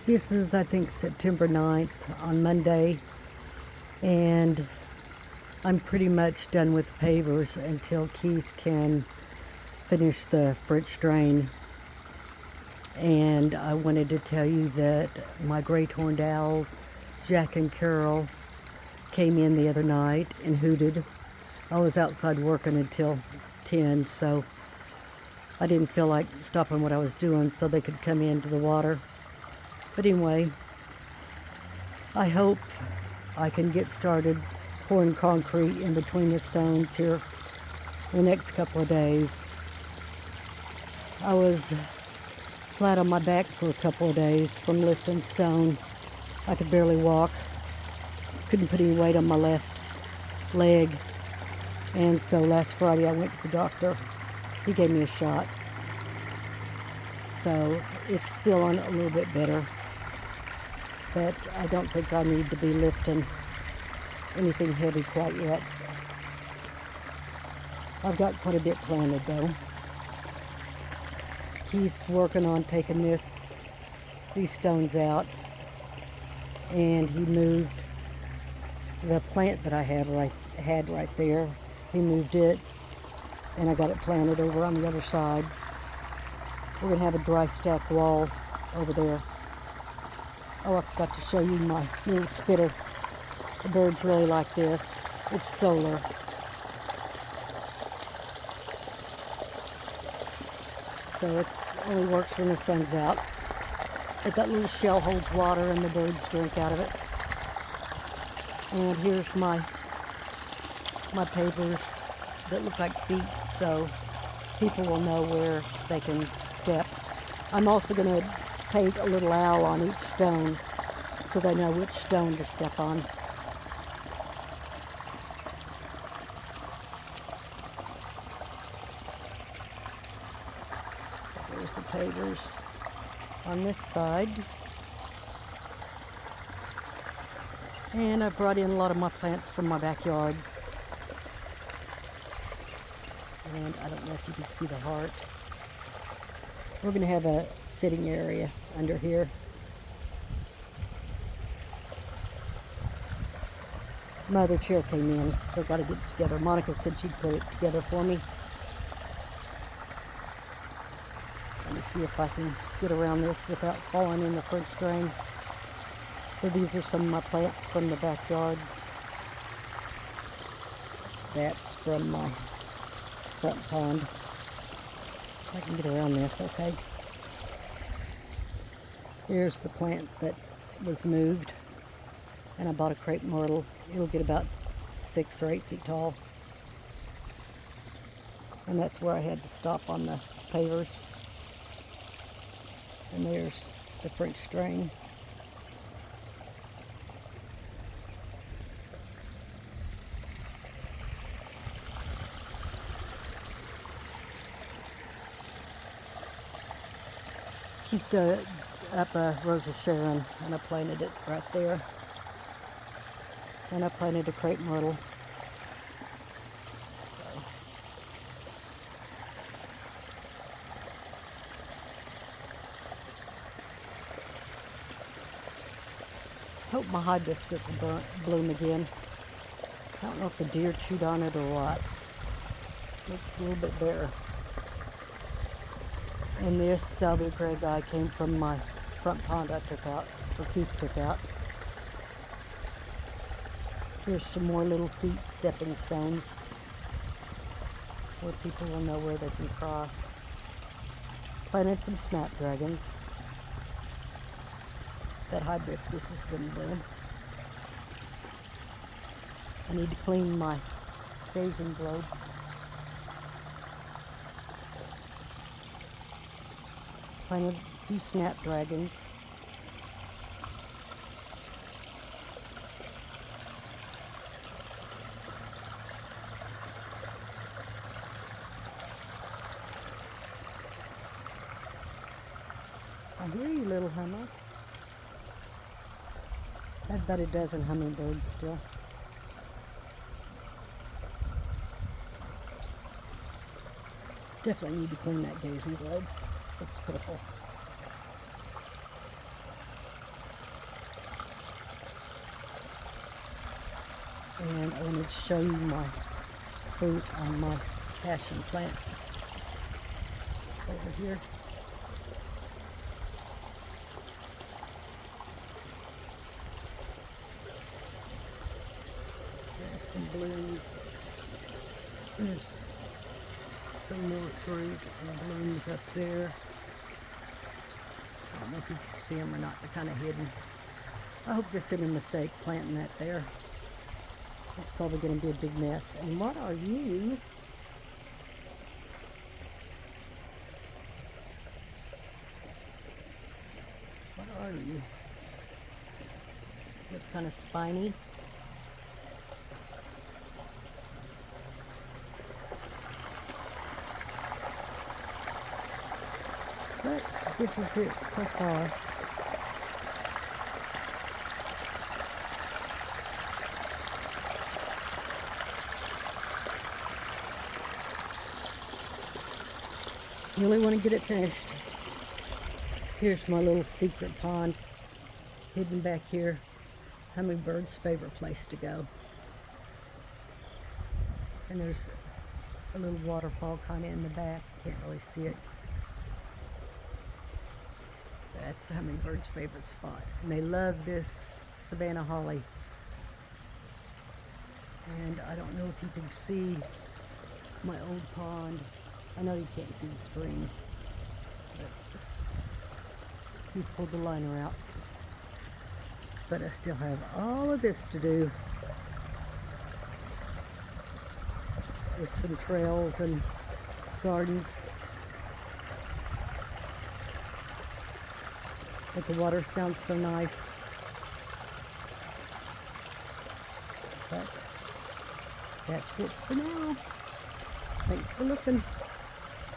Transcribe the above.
This is, I think, September 9th on Monday, and I'm pretty much done with pavers until Keith can finish the French drain. And I wanted to tell you that my great horned owls, Jack and Carol, came in the other night and hooted. I was outside working until 10, so I didn't feel like stopping what I was doing so they could come into the water. But anyway, I hope I can get started pouring concrete in between the stones here in the next couple of days. I was flat on my back for a couple of days from lifting stone. I could barely walk. Couldn't put any weight on my left leg. And so last Friday I went to the doctor. He gave me a shot. So it's feeling a little bit better. But I don't think I need to be lifting anything heavy quite yet. I've got quite a bit planted though. Keith's working on taking these stones out, and he moved the plant that I had right there. He moved it, and I got it planted over on the other side. We're gonna have a dry stack wall over there. Oh, I forgot to show you my little spitter. The birds really like this. It's solar. So it only works when the sun's out. But that little shell holds water and the birds drink out of it. And here's my pavers that look like feet, so people will know where they can step. I'm also going to paint a little owl on each stone so they know which stone to step on. There's the pavers on this side. And I brought in a lot of my plants from my backyard. And I don't know if you can see the heart. We're going to have a sitting area under here. My other chair came in, so I've got to get it together. Monica said she'd put it together for me. Let me see if I can get around this without falling in the French drain. So these are some of my plants from the backyard. That's from my front pond. I can get around this, okay. Here's the plant that was moved, and I bought a crepe myrtle. It'll get about 6 or 8 feet tall. And that's where I had to stop on the pavers. And there's the French drain. Keep up a Rose of Sharon, and I planted it right there. And I planted a crepe myrtle. Hope my hibiscus will bloom again. I don't know if the deer chewed on it or what. Looks a little bit bare. And this salvia greggii came from my front pond I took out, or Keith took out. Here's some more little feet stepping stones where people will know where they can cross. Planted some snapdragons. That hibiscus is in bloom. I need to clean my gazing globe. Planted a few snapdragons. I hear you, little hummer. I've about a dozen hummingbirds still. Definitely need to clean that gazing globe. It's pitiful. And I wanted to show you my fruit on my passion plant over here. There's some blooms. There's some more fruit and blooms up there. I don't know if you can see them or not. They're kind of hidden. I hope this isn't a mistake planting that there. It's probably going to be a big mess. And what are you? What are you? Look kind of spiny. But this is it so far. Really want to get it finished. Here's my little secret pond hidden back here. Hummingbird's favorite place to go. And there's a little waterfall kind of in the back. Can't really see it. That's the hummingbird's favorite spot. And they love this Savannah holly. And I don't know if you can see my old pond. I know you can't see the stream, but you pulled the liner out. But I still have all of this to do with some trails and gardens. But the water sounds so nice. But that's it for now. Thanks for looking.